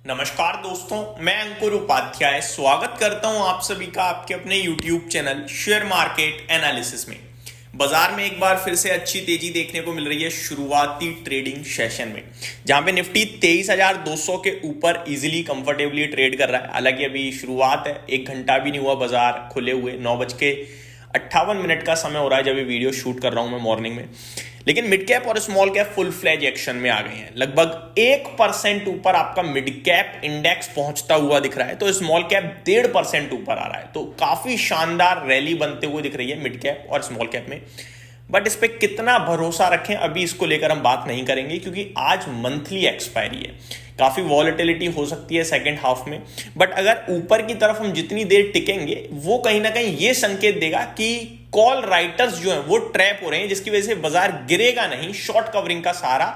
नमस्कार दोस्तों, मैं अंकुर उपाध्याय स्वागत करता हूं आप सभी का आपके अपने YouTube channel share market analysis में। बाजार में एक बार फिर से अच्छी तेजी देखने को मिल रही है शुरुआती ट्रेडिंग सेशन में, जहां पे निफ्टी 23,200 के ऊपर इजीली कंफर्टेबली ट्रेड कर रहा है। हालांकि अभी शुरुआत है, एक घंटा भी नहीं हुआ बाजार खुले हुए, 9:58 का समय हो रहा है जब ये वीडियो शूट कर रहा हूं मैं मॉर्निंग में। लेकिन मिड कैप और small cap full fledge action में आ गए हैं। लगभग 1% ऊपर आपका मिड कैप इंडेक्स पहुंचता हुआ दिख रहा है, तो स्मॉल कैप 1.5% ऊपर आ रहा है। तो काफी शानदार रैली बनते हुए दिख रही है मिड कैप और स्मॉल कैप में। बट इस पे कितना भरोसा रखें, अभी इसको लेकर हम बात नहीं करेंगे, क्योंकि आज मंथली एक्सपायरी है। काफी वॉलेटिलिटी हो सकती है सेकंड हाफ में, बट अगर ऊपर की तरफ हम जितनी देर टिकेंगे वो कहीं ना कहीं ये संकेत देगा कि कॉल राइटर्स जो हैं वो ट्रैप हो रहे हैं, जिसकी वजह से बाजार गिरेगा नहीं, शॉर्ट कवरिंग का सहारा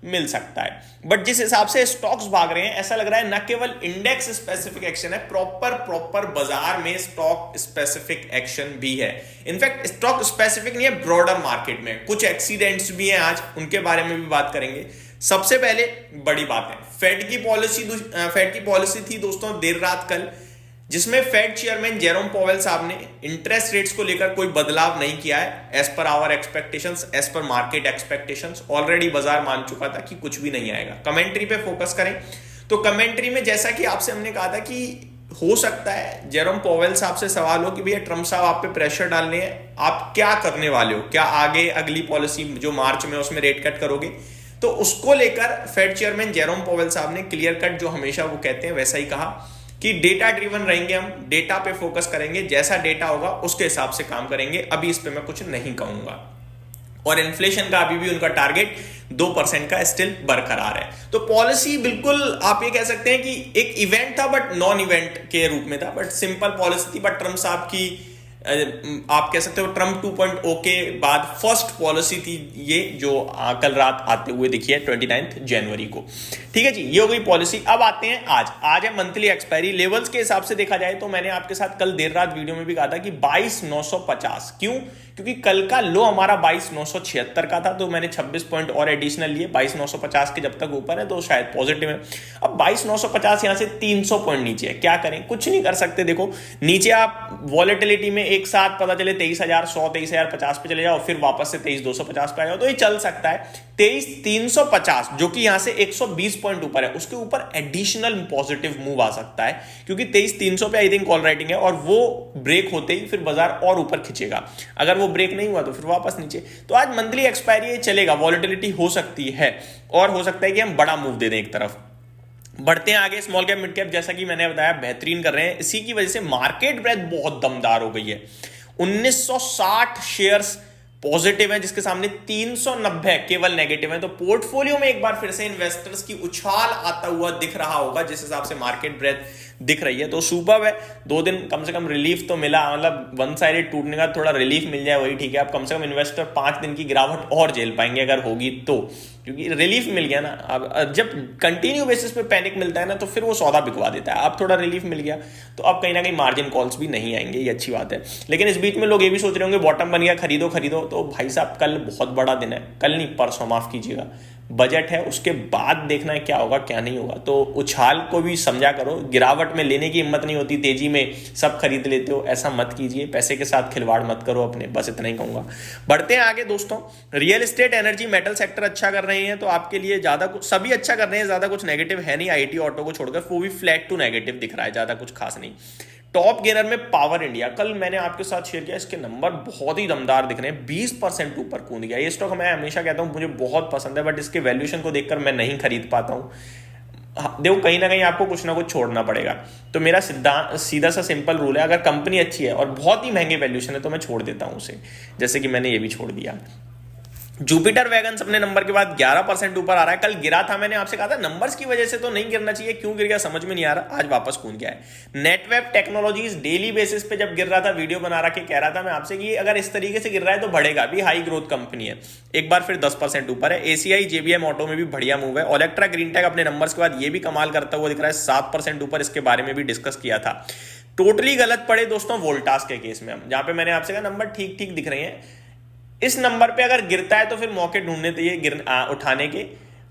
मिल सकता है। बट जिस हिसाब से स्टॉक्स भाग रहे हैं, ऐसा लग रहा है न केवल इंडेक्स स्पेसिफिक एक्शन है, प्रॉपर बाजार में स्टॉक स्पेसिफिक एक्शन भी है। इनफैक्ट स्टॉक स्पेसिफिक नहीं है, ब्रॉडर मार्केट में कुछ एक्सीडेंट्स भी हैं आज, उनके बारे में भी बात करेंगे। सबसे पहले बड़ी बात है, फेड की पॉलिसी थी दोस्तों देर रात कल, जिसमें फेड चेयरमैन जेरोम पॉवेल साहब ने इंटरेस्ट रेट्स को लेकर कोई बदलाव नहीं किया है। As per our expectations, as per market expectations, already बाजार मान चुका था कि कुछ भी नहीं आएगा। कमेंट्री पे फोकस करें तो कमेंट्री में जैसा कि आपसे हमने कहा था कि हो सकता है जेरोम पॉवेल साहब से सवाल हो कि भैया ट्रम्प साहब आप पे प्रेशर डालने हैं, आप क्या करने वाले हो, क्या आगे अगली पॉलिसी जो मार्च में उसमें रेट कट करोगे। तो उसको लेकर फेड चेयरमैन जेरोम पॉवेल साहब ने क्लियर कट, जो हमेशा वो कहते हैं वैसा ही कहा कि डेटा ड्रिवन रहेंगे, हम डेटा पे फोकस करेंगे, जैसा डेटा होगा उसके हिसाब से काम करेंगे। अभी इस पे मैं कुछ नहीं कहूंगा। और इन्फ्लेशन का अभी भी उनका टारगेट 2% का स्टिल बरकरार है। तो पॉलिसी बिल्कुल आप ये कह सकते हैं कि एक इवेंट था बट नॉन इवेंट के रूप में था, बट सिंपल पॉलिसी थी। बट ट्रम्प साहब की आप कह सकते हो ट्रम्प 2.0 के बाद फर्स्ट पॉलिसी थी ये, जो कल रात आते हुए दिखी है 29 जनवरी को। ठीक है जी, ये हो गई पॉलिसी। अब आते हैं आज है मंथली एक्सपायरी। लेवल्स के हिसाब से देखा जाए तो मैंने आपके साथ कल देर रात वीडियो में भी कहा था कि 22,950। क्यों? क्योंकि कल का लो हमारा 22,976 का था, तो मैंने 26 पॉइंट और एडिशनल लिए। 22,950 के जब तक ऊपर है तो शायद पॉजिटिव है। अब 22,950 यहां से 300 पॉइंट नीचे है, क्या करें? कुछ नहीं कर सकते। देखो नीचे आप वॉलेटिलिटी में एक साथ पता चले 23,100 23,050 पे चले जाओ, फिर वापस से 23,250 पे आ जाओ, तो ये चल सकता है। 23,350 जो कि यहां से 120 पॉइंट ऊपर है, उसके ऊपर एडिशनल पॉजिटिव मूव आ सकता है, क्योंकि 23,300 पे आई थिंक कॉल राइटिंग है, और वो ब्रेक होते ही फिर बाजार और ऊपर खिंचेगा। अगर वो ब्रेक नहीं हुआ तो फिर वापस नीचे। तो आज मंथली एक्सपायरी चलेगा, वॉलेटिलिटी हो सकती है, और हो सकता है कि हम बड़ा मूव दे दें एक तरफ। बढ़ते हैं आगे। स्मॉल कैप मिड कैप जैसा कि मैंने बताया बेहतरीन कर रहे हैं। इसी की वजह से मार्केट ब्रेथ बहुत दमदार हो गई है। 1960 शेयर्स पॉजिटिव है, जिसके सामने 390 केवल नेगेटिव है। तो पोर्टफोलियो में एक बार फिर से इन्वेस्टर्स की उछाल आता हुआ दिख रहा होगा, जिस हिसाब से मार्केट ब्रेथ दिख रही है। तो सुपर है, 2 दिन कम से कम रिलीफ तो मिला, मतलब वन साइडेड टूटने का थोड़ा रिलीफ मिल जाए वही ठीक है। अब कम से कम इन्वेस्टर 5 दिन की गिरावट और झेल पाएंगे अगर होगी तो, क्योंकि रिलीफ मिल गया ना। अब जब कंटिन्यू बेसिस पे पैनिक मिलता है ना, तो फिर वो सौदा बिकवा देता है। अब थोड़ा रिलीफ मिल गया तो अब कहीं ना कहीं मार्जिन कॉल्स भी नहीं आएंगे, ये अच्छी बात है। लेकिन इस बीच में लोग ये भी सोच रहे होंगे बॉटम बन गया, खरीदो। तो भाई साहब कल बहुत बड़ा दिन है, कल नहीं परसों, माफ कीजिएगा, बजट है, उसके बाद देखना है क्या होगा क्या नहीं होगा। तो उछाल को भी समझा करो, गिरावट में लेने की हिम्मत नहीं होती, तेजी में सब खरीद लेते हो, ऐसा मत कीजिए। पैसे के साथ खिलवाड़ मत करो अपने, बस इतना ही कहूंगा। बढ़ते हैं आगे दोस्तों। Real estate, energy, metal sector अच्छा कर रहे हैं, तो आपके लिए ज्यादा कुछ, सभी अच्छा कर रहे हैं, ज्यादा कुछ नेगेटिव है नहीं। आईटी ऑटो को छोड़कर वो भी फ्लैट टू नेगेटिव दिख रहा है, ज्यादा कुछ खास नहीं। टॉप गेनर में पावर इंडिया, कल मैंने आपके साथ शेयर किया, इसके नंबर बहुत ही दमदार दिख रहे हैं, 20% ऊपर कूद गया। ये स्टॉक मैं हमेशा कहता हूं मुझे बहुत पसंद है, बट इसके वैल्यूएशन को देखकर मैं नहीं खरीद पाता हूं। देखो कहीं ना कहीं आपको कुछ ना कुछ छोड़ना पड़ेगा। तो मेरा सीधा सा सिंपल रूल है, अगर कंपनी अच्छी है और बहुत ही महंगे वैल्यूएशन है तो मैं छोड़ देता हूं उसे, जैसे कि मैंने ये भी छोड़ दिया। जुपिटर वैगन्स अपने नंबर के बाद 11% ऊपर आ रहा है। कल गिरा था, मैंने आपसे कहा था नंबर्स की वजह से तो नहीं गिरना चाहिए, क्यों गिर गया समझ में नहीं आ रहा, आज वापस कूद गया है। नेटवेब टेक्नोलॉजीज डेली बेसिस पे जब गिर रहा था, वीडियो बना रहा के कह रहा था मैं आपसे कि अगर इस तरीके से गिर रहा है तो बढ़ेगा भी, हाई ग्रोथ कंपनी है। एक बार फिर 10% ऊपर है। एसीआई जेबीएम ऑटो में भी बढ़िया मूव है। ओलेक्ट्रा ग्रीनटेक अपने नंबर्स के बाद ये भी कमाल करता हुआ दिख रहा है, 7% ऊपर, इसके बारे में भी डिस्कस किया था। टोटली गलत पड़े दोस्तों वोल्टास के केस में, हम जहां पे मैंने आपसे कहा नंबर ठीक ठीक दिख रहे हैं, इस नंबर पे अगर गिरता है तो फिर मौके ढूंढने चाहिए उठाने के,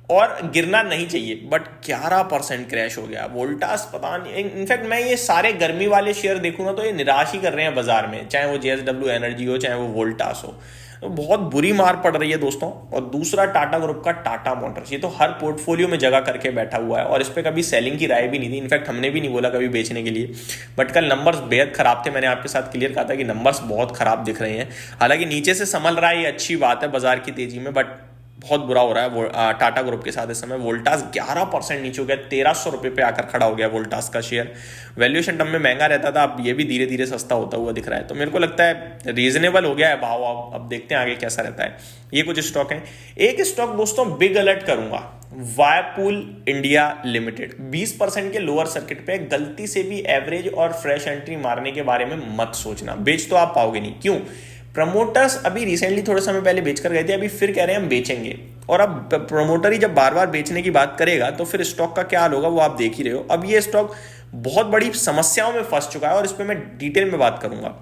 और गिरना नहीं चाहिए, बट 11% क्रैश हो गया। वोल्टास पता नहीं, इनफैक्ट मैं ये सारे गर्मी वाले शेयर देखूंगा तो ये निराश ही कर रहे हैं बाजार में, चाहे वो JSW एनर्जी हो चाहे वो वोल्टास हो। तो बहुत बुरी मार पड़ रही है दोस्तों। और दूसरा टाटा ग्रुप का टाटा मोटर्स, ये तो हर पोर्टफोलियो में जगह करके बैठा हुआ है और इस पर कभी सेलिंग की राय भी नहीं थी, इनफैक्ट हमने भी नहीं बोला कभी बेचने के लिए। बट कल नंबर्स बेहद खराब थे, मैंने आपके साथ क्लियर कहा था कि नंबर्स बहुत खराब दिख रहे हैं। हालांकि नीचे से संभल रहा है, ये अच्छी बात है बाजार की तेजी में, बट बहुत बुरा हो रहा है वो टाटा ग्रुप के साथ इस समय। वोल्टास 11% नीचे हो गया, 1300 रुपए पे आकर खड़ा हो गया वोल्टास का शेयर। वैल्यूएशन टर्म में महंगा रहता था, अब ये भी धीरे धीरे सस्ता होता हुआ दिख रहा है, तो मेरे को लगता है रीजनेबल हो गया है भाव। अब देखते हैं आगे कैसा रहता है। ये कुछ स्टॉक है। एक स्टॉक दोस्तों बिग अलर्ट करूंगा, वायरपूल इंडिया लिमिटेड 20% के लोअर सर्किट पे। गलती से भी एवरेज और फ्रेश एंट्री मारने के बारे में मत सोचना, बेच तो आप पाओगे नहीं। क्यों? प्रमोटर्स अभी रिसेंटली थोड़े समय पहले बेचकर गए थे, अभी फिर कह रहे हैं हम बेचेंगे। और अब प्रमोटर ही जब बार बार बेचने की बात करेगा तो फिर स्टॉक का क्या हाल होगा वो आप देख ही रहे हो। अब ये स्टॉक बहुत बड़ी समस्याओं में फंस चुका है और इस पर मैं डिटेल में बात करूंगा।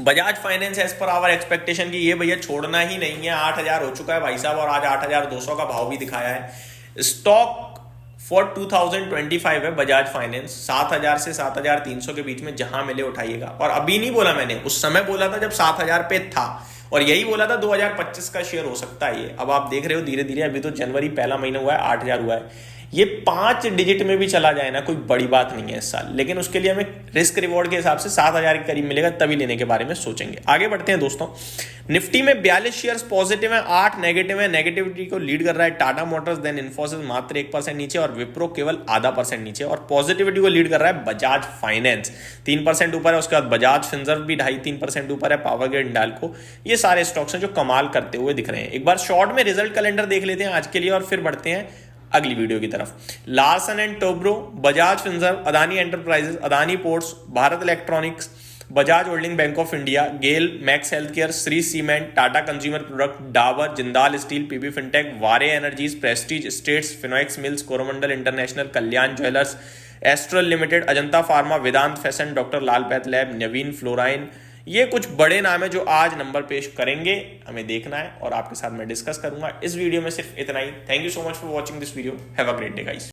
Bajaj finance as per our expectation की ये भैया छोड़ना ही नहीं है, 8,000 हो चुका है भाई साहब और आज 8,200 का भाव भी दिखाया है। स्टॉक फॉर 2025 है बजाज फाइनेंस, 7,000 से 7,300 के बीच में जहां मिले उठाइएगा। और अभी नहीं बोला मैंने, उस समय बोला था जब 7,000 पे था, और यही बोला था 2025 का शेयर हो सकता है ये। अब आप देख रहे हो धीरे धीरे, अभी तो जनवरी पहला महीना हुआ है, 8,000 हुआ है। ये 5 डिजिट में भी चला जाए ना, कोई बड़ी बात नहीं है इस साल, लेकिन उसके लिए हमें रिस्क रिवॉर्ड के हिसाब से 7,000 के करीब मिलेगा, तभी लेने के बारे में सोचेंगे। आगे बढ़ते हैं दोस्तों। निफ्टी में 42 शेयर्स पॉजिटिव है, 8 नेगेटिव है। नेगेटिविटी को लीड कर रहा है टाटा मोटर्स, देन इन्फोसिस मात्र 1% नीचे और विप्रो केवल आधा % नीचे। और पॉजिटिविटी को लीड कर रहा है बजाज फाइनेंस, 3% ऊपर है। उसके बाद बजाज फिनसर्व भी 2.5-3% ऊपर है। पावर ग्रिड, हिंडाल्को, ये सारे स्टॉक्स हैं जो कमाल करते हुए दिख रहे हैं। एक बार शॉर्ट में रिजल्ट कैलेंडर देख लेते हैं आज के लिए और फिर बढ़ते हैं अगली वीडियो की तरफ। Larsen and Toubro, Bajaj Finserv, Adani Enterprises, Adani Ports, Bharat Electronics, Bajaj Holding Bank of India, GAIL, Max Health Care, Shri Cement, Tata Consumer Product, Dabur, Jindal Steel, PB Fintech, Waaree Energies, Prestige Estates, Phoenix Mills, Coromandel International, Kalyan Jewellers, Astral Limited, Ajanta Pharma, Vedant Fashion, doctor Lal Path Lab, Navin Fluorine. ये कुछ बड़े नाम है जो आज number पेश करेंगे, हमें देखना है और आपके साथ मैं डिस्कस करूंगा। इस वीडियो में सिर्फ इतना ही। Thank you so much for watching this video. Have a great day guys.